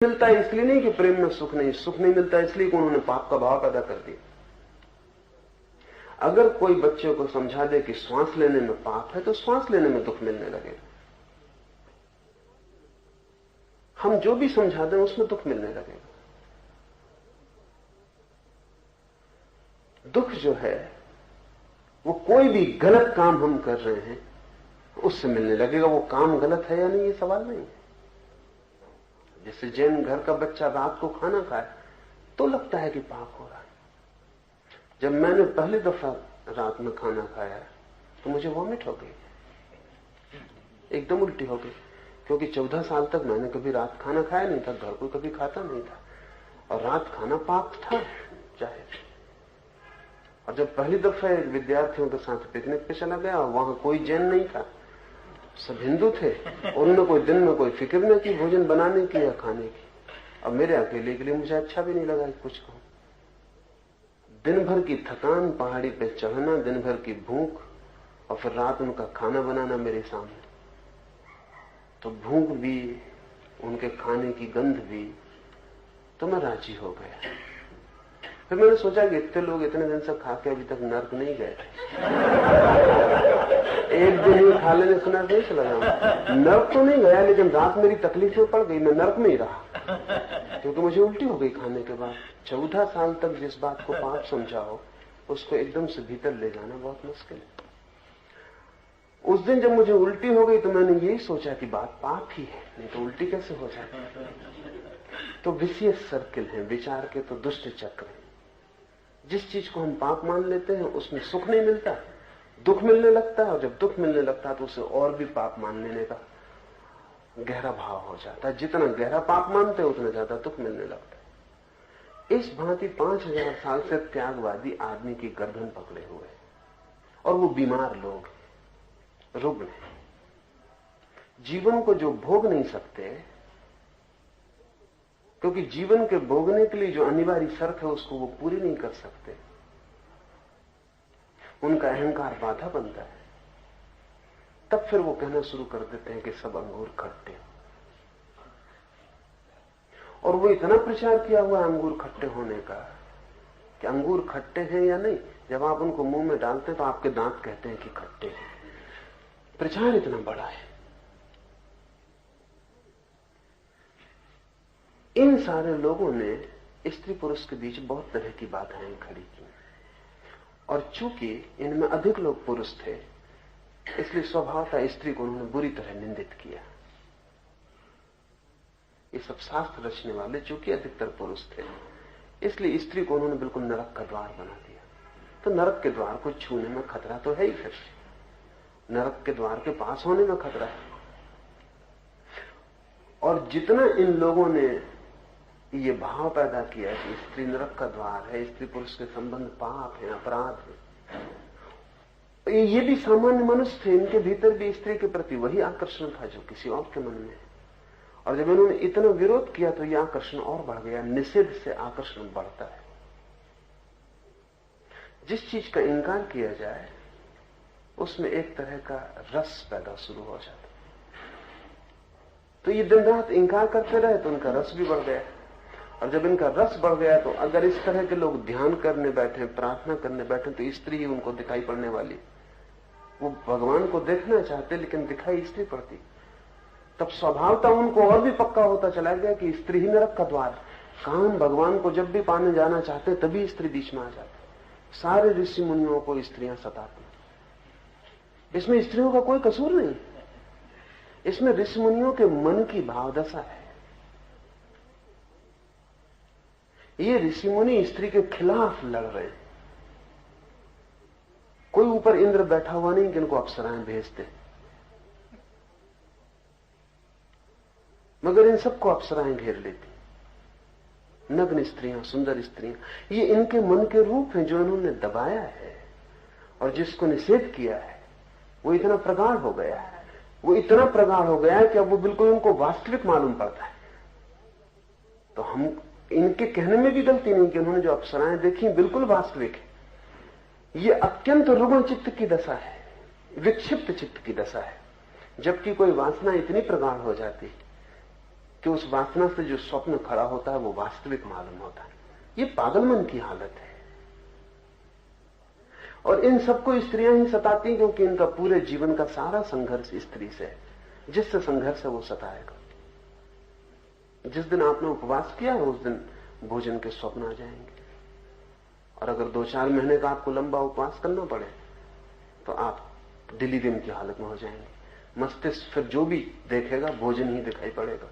मिलता है इसलिए नहीं कि प्रेम में सुख नहीं मिलता इसलिए कि उन्होंने पाप का भाव पैदा कर दिया। अगर कोई बच्चे को समझा दे कि श्वास लेने में पाप है तो श्वास लेने में दुख मिलने लगेगा। हम जो भी समझा दें उसमें दुख मिलने लगेगा। दुख जो है वो कोई भी गलत काम हम कर रहे हैं उससे मिलने लगेगा। वो काम गलत है या नहीं ये सवाल नहीं है। जैसे जैन घर का बच्चा रात को खाना खाए तो लगता है कि पाप हो रहा है। जब मैंने पहली दफा रात में खाना खाया तो मुझे वॉमिट हो गई, एकदम उल्टी हो गई, क्योंकि 14 साल तक मैंने कभी रात खाना खाया नहीं था, घर को कभी खाता नहीं था और रात खाना पाप था चाहे। और जब पहली दफा एक विद्यार्थियों के साथ पिकनिक पे चला गया और वहां कोई जैन नहीं था, सब हिंदू थे और उन्होंने कोई दिन में कोई फिक्र न की भोजन बनाने की या खाने की। अब मेरे अकेले के लिए मुझे अच्छा भी नहीं लगा कुछ कहूं। दिन भर की थकान, पहाड़ी पे चढ़ना, दिन भर की भूख और फिर रात उनका खाना बनाना मेरे सामने, तो भूख भी, उनके खाने की गंध भी, तो मैं राजी हो गया। फिर मैंने सोचा कि इतने लोग इतने दिन से खा के अभी तक नर्क नहीं गए थे, एक दिन ही खा लेने से नर्क नहीं चला जाऊंगा। नर्क तो नहीं गया लेकिन रात मेरी तकलीफ में पड़ गई, मैं नर्क में ही रहा क्योंकि मुझे उल्टी हो गई खाने के बाद। 14 साल तक जिस बात को पाप समझा हो उसको एकदम से भीतर ले जाना बहुत मुश्किल है। उस दिन जब मुझे उल्टी हो गई तो मैंने यही सोचा कि बात पाप ही है, नहीं तो उल्टी कैसे हो जाती। तो विशियस सर्किल है विचार के, तो दुष्ट चक्र है। जिस चीज को हम पाप मान लेते हैं उसमें सुख नहीं मिलता, दुख मिलने लगता है, और जब दुख मिलने लगता है तो उसे और भी पाप मान लेने का गहरा भाव हो जाता है। जितना गहरा पाप मानते हैं उतना ज्यादा दुख मिलने लगता है। इस भांति 5000 साल से त्यागवादी आदमी की गर्दन पकड़े हुए हैं और वो बीमार लोग, रुग्ण हैं। जीवन को जो भोग नहीं सकते, क्योंकि जीवन के भोगने के लिए जो अनिवार्य शर्त है उसको वो पूरी नहीं कर सकते, उनका अहंकार बाधा बनता है, तब फिर वो कहना शुरू कर देते हैं कि सब अंगूर खट्टे। और वो इतना प्रचार किया हुआ अंगूर खट्टे होने का कि अंगूर खट्टे हैं या नहीं, जब आप उनको मुंह में डालते हैं तो आपके दांत कहते हैं कि खट्टे हैं। प्रचार इतना बड़ा है। इन सारे लोगों ने स्त्री पुरुष के बीच बहुत तरह की बाधाएं खड़ी की, और चूंकि इनमें अधिक लोग पुरुष थे इसलिए स्वभावतः स्त्री को उन्होंने बुरी तरह निंदित किया। ये सब शास्त्र रचने वाले चूंकि अधिकतर पुरुष थे इसलिए स्त्री को उन्होंने बिल्कुल नरक का द्वार बना दिया। तो नरक के द्वार को छूने में खतरा तो है ही, फिर नरक के द्वार के पास होने में खतरा है। और जितना इन लोगों ने ये भाव पैदा किया कि स्त्री नरक का द्वार है, स्त्री पुरुष के संबंध पाप है, अपराध है, ये भी सामान्य मनुष्य थे, इनके भीतर भी स्त्री के प्रति वही आकर्षण था जो किसी और के मन में है। और जब इन्होंने इतना विरोध किया तो यह आकर्षण और बढ़ गया। निषेध से आकर्षण बढ़ता है। जिस चीज का इनकार किया जाए उसमें एक तरह का रस पैदा शुरू हो जाता है। तो ये दिन रात इनकार करते रहे तो उनका रस भी बढ़ गया, और जब इनका रस बढ़ गया तो अगर इस तरह के लोग ध्यान करने बैठे, प्रार्थना करने बैठे, तो स्त्री ही उनको दिखाई पड़ने वाली। वो भगवान को देखना चाहते लेकिन दिखाई स्त्री पड़ती, तब स्वभावतः उनको और भी पक्का होता चला गया कि स्त्री ही नरक का द्वार। काम भगवान को जब भी पाने जाना चाहते तभी स्त्री बीच में आ जाती। सारे ऋषि मुनियों को स्त्रियां सताती, इसमें स्त्रियों का कोई कसूर नहीं, इसमें ऋषि मुनियों के मन की भावदशा है। ये ऋषि मुनि स्त्री के खिलाफ लड़ रहे हैं। कोई ऊपर इंद्र बैठा हुआ नहीं कि इनको अप्सराएं भेजते, मगर इन सबको अप्सराएं घेर लेती। नग्न स्त्रियां, सुंदर स्त्रियां, ये इनके मन के रूप हैं जो इन्होंने दबाया है, और जिसको निषेध किया है वो इतना प्रगाढ़ हो गया है, वो इतना प्रगाढ़ हो गया है कि अब वो बिल्कुल उनको वास्तविक मालूम पड़ता है। तो हम इनके कहने में भी गलती नहीं कि उन्होंने जो अप्सराएं देखी बिल्कुल वास्तविक है। ये अत्यंत रुग्ण चित्त की दशा है, विक्षिप्त चित्त की दशा है। जबकि कोई वासना इतनी प्रगाढ़ हो जाती कि उस वासना से जो स्वप्न खड़ा होता है वो वास्तविक मालूम होता है। ये पागलमन की हालत है। और इन सबको स्त्रियां ही सताती क्योंकि इनका पूरे जीवन का सारा संघर्ष स्त्री से है। जिससे संघर्ष है वो सताएगा। जिस दिन आपने उपवास किया है उस दिन भोजन के स्वप्न आ जाएंगे। और अगर 2-4 महीने का आपको लंबा उपवास करना पड़े तो आप डिलीरियम की हालत में हो जाएंगे। मस्तिष्क फिर जो भी देखेगा भोजन ही दिखाई पड़ेगा,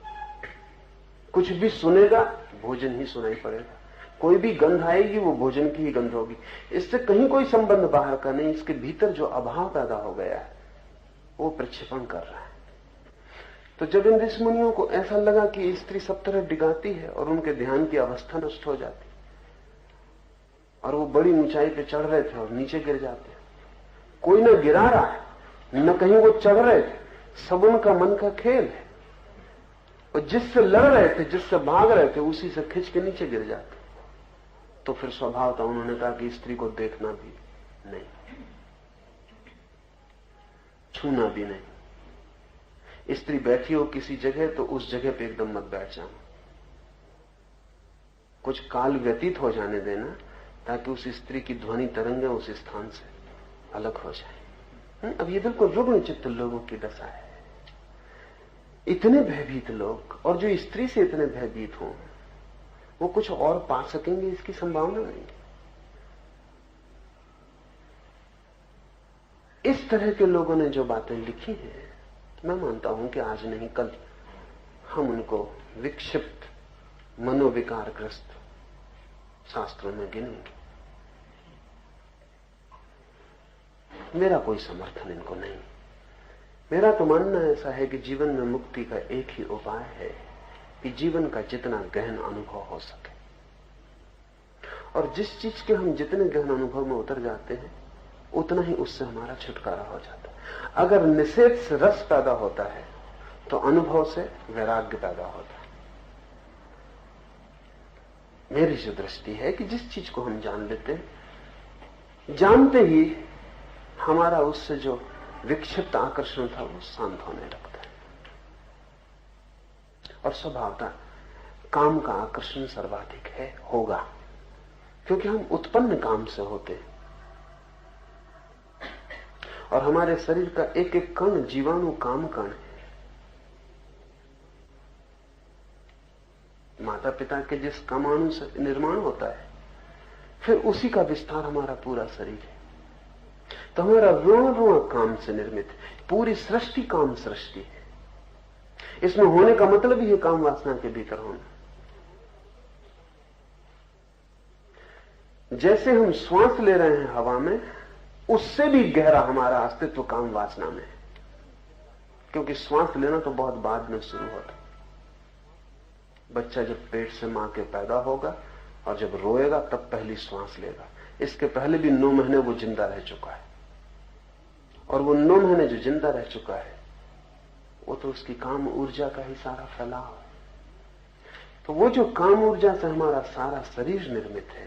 कुछ भी सुनेगा भोजन ही सुनाई पड़ेगा, कोई भी गंध आएगी वो भोजन की ही गंध होगी। इससे कहीं कोई संबंध बाहर का नहीं, इसके भीतर जो अभाव पैदा हो गया है वो प्रक्षेपण कर रहा है। तो जब इन ऋषि मुनियों को ऐसा लगा कि स्त्री सब तरह डिगाती है और उनके ध्यान की अवस्था नष्ट हो जाती और वो बड़ी ऊंचाई पे चढ़ रहे थे और नीचे गिर जाते, कोई न गिरा रहा है न कहीं वो चढ़ रहे थे, सब उनका मन का खेल है। और जिससे लड़ रहे थे, जिससे भाग रहे थे, उसी से खिंच के नीचे गिर जाते। तो फिर स्वभाव था, उन्होंने कहा कि स्त्री को देखना भी नहीं, छूना भी नहीं। स्त्री बैठी हो किसी जगह तो उस जगह पे एकदम मत बैठ जाना, कुछ काल व्यतीत हो जाने देना ताकि उस स्त्री की ध्वनि तरंगे उस स्थान से अलग हो जाए। अब ये बिल्कुल रुग्ण चित्त लोगों की दशा है। इतने भयभीत लोग, और जो स्त्री से इतने भयभीत हों, वो कुछ और पा सकेंगे इसकी संभावना नहीं। इस तरह के लोगों ने जो बातें लिखी हैं, मैं मानता हूं कि आज नहीं कल हम उनको विक्षिप्त मनोविकारग्रस्त शास्त्रों में गिनेंगे। मेरा कोई समर्थन इनको नहीं। मेरा तो मानना ऐसा है कि जीवन में मुक्ति का एक ही उपाय है कि जीवन का जितना गहन अनुभव हो सके, और जिस चीज के हम जितने गहन अनुभव में उतर जाते हैं उतना ही उससे हमारा छुटकारा हो जाता है। अगर निषेध से रस पैदा होता है तो अनुभव से वैराग्य पैदा होता है। मेरी जो दृष्टि है कि जिस चीज को हम जान लेते हैं, जानते ही हमारा उससे जो विक्षिप्त आकर्षण था वो शांत होने लगता है। और स्वभावतः काम का आकर्षण सर्वाधिक है, होगा, क्योंकि हम उत्पन्न काम से होते हैं और हमारे शरीर का एक एक कण जीवाणु काम कण है। माता पिता के जिस कामाणु से निर्माण होता है फिर उसी का विस्तार हमारा पूरा शरीर है। तो हमारा रोण रोण काम से निर्मित है, पूरी सृष्टि काम सृष्टि है। इसमें होने का मतलब ही है काम वासना के भीतर होना। जैसे हम श्वास ले रहे हैं हवा में, उससे भी गहरा हमारा अस्तित्व काम वासना में है, क्योंकि श्वास लेना तो बहुत बाद में शुरू होता। बच्चा जब पेट से मां के पैदा होगा और जब रोएगा तब पहली श्वास लेगा। इसके पहले भी 9 महीने वो जिंदा रह चुका है, और वो 9 महीने जो जिंदा रह चुका है वो तो उसकी काम ऊर्जा का ही सारा फैलाव है। तो वो जो काम ऊर्जा से हमारा सारा शरीर निर्मित है,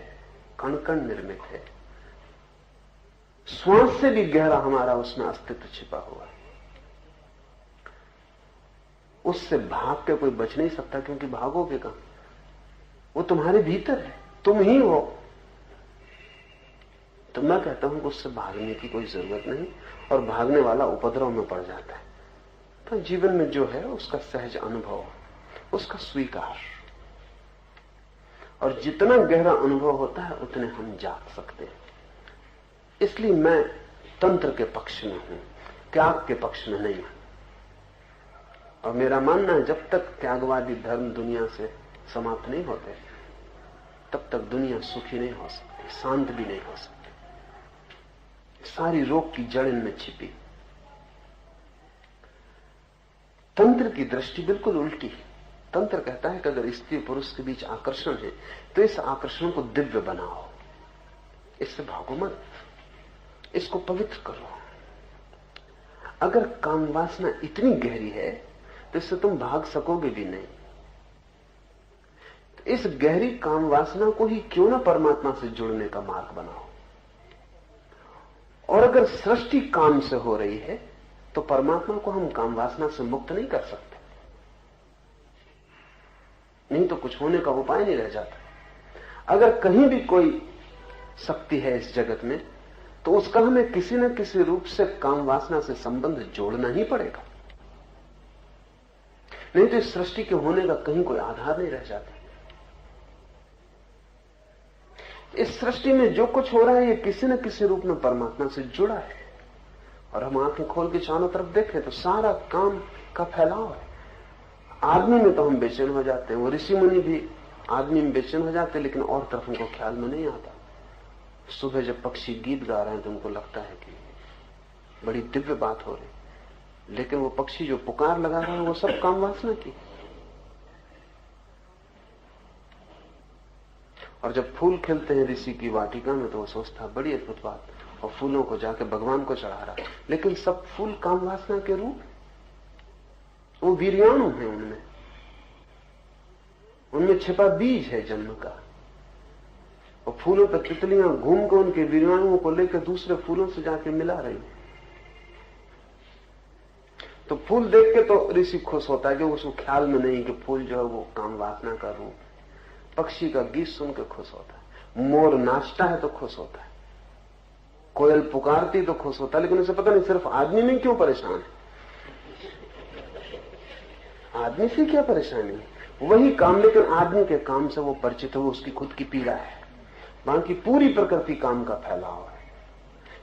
कण कण निर्मित है, श्वास से भी गहरा हमारा उसमें अस्तित्व छिपा हुआ है। उससे भाग के कोई बच नहीं सकता, क्योंकि भागोगे कहां? वो तुम्हारे भीतर है, तुम ही हो। तो मैं कहता हूं कि उससे भागने की कोई जरूरत नहीं, और भागने वाला उपद्रव में पड़ जाता है। तो जीवन में जो है उसका सहज अनुभव, उसका स्वीकार, और जितना गहरा अनुभव होता है उतने हम जाग सकते हैं। इसलिए मैं तंत्र के पक्ष में हूं, त्याग के पक्ष में नहीं हूं। और मेरा मानना है जब तक त्यागवादी धर्म दुनिया से समाप्त नहीं होते तब तक दुनिया सुखी नहीं हो सकती, शांत भी नहीं हो सकती। सारी रोग की जड़ इनमें छिपी। तंत्र की दृष्टि बिल्कुल उल्टी है। तंत्र कहता है कि अगर स्त्री पुरुष के बीच आकर्षण है तो इस आकर्षण को दिव्य बनाओ, इससे भागो मत, इसको पवित्र करो। अगर काम वासना इतनी गहरी है तो इससे तुम भाग सकोगे भी नहीं। तो इस गहरी काम वासना को ही क्यों ना परमात्मा से जुड़ने का मार्ग बनाओ। और अगर सृष्टि काम से हो रही है तो परमात्मा को हम काम वासना से मुक्त नहीं कर सकते। नहीं तो कुछ होने का उपाय नहीं रह जाता। अगर कहीं भी कोई शक्ति है इस जगत में, तो उसका हमें किसी न किसी रूप से काम वासना से संबंध जोड़ना ही पड़ेगा, नहीं तो इस सृष्टि के होने का कहीं कोई आधार नहीं रह जाता। इस सृष्टि में जो कुछ हो रहा है ये किसी न किसी रूप में परमात्मा से जुड़ा है। और हम आंखें खोल के चारों तरफ देखें तो सारा काम का फैलाव है। आदमी में तो हम बेचैन हो जाते हैं, वो ऋषि मुनि भी आदमी में बेचैन हो जाते हैं, लेकिन और तरफ उनको ख्याल में नहीं आता। सुबह जब पक्षी गीत गा रहे हैं तो उनको लगता है कि बड़ी दिव्य बात हो रही, लेकिन वो पक्षी जो पुकार लगा रहा है वो सब काम वासना की। और जब फूल खिलते हैं ऋषि की वाटिका में तो वो सोचता है बड़ी अद्भुत बात, और फूलों को जाके भगवान को चढ़ा रहा है, लेकिन सब फूल काम वासना के रूप, वो वीर्याणु है, उनमें छिपा बीज है जन्म का। और फूलों पर तितलियां घूम कर उनके वीर्याणुओं को लेकर दूसरे फूलों से जाके मिला रही। तो फूल देख के तो ऋषि खुश होता है कि उसको ख्याल में नहीं कि फूल जो है वो काम वासना का रूप। पक्षी का गीत सुन के खुश होता है, मोर नाचता है तो खुश होता है, कोयल पुकारती तो खुश होता है, लेकिन उसे पता नहीं सिर्फ आदमी में क्यों परेशान है। आदमी से क्या परेशानी है, वही काम, लेकिन आदमी के काम से वो परिचित है, वो उसकी खुद की पीड़ा है। बाकी पूरी प्रकृति काम का फैलाव है।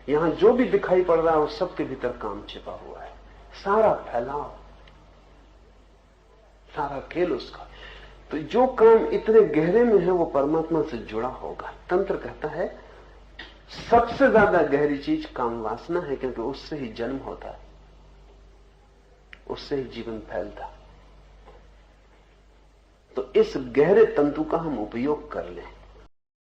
यहां जो भी दिखाई पड़ रहा है उस सबके भीतर काम छिपा हुआ है। सारा फैलाव, सारा खेल उसका। तो जो काम इतने गहरे में है वो परमात्मा से जुड़ा होगा। तंत्र कहता है सबसे ज्यादा गहरी चीज काम वासना है, क्योंकि उससे ही जन्म होता है, उससे ही जीवन फैलता है। तो इस गहरे तंतु का हम उपयोग कर लें।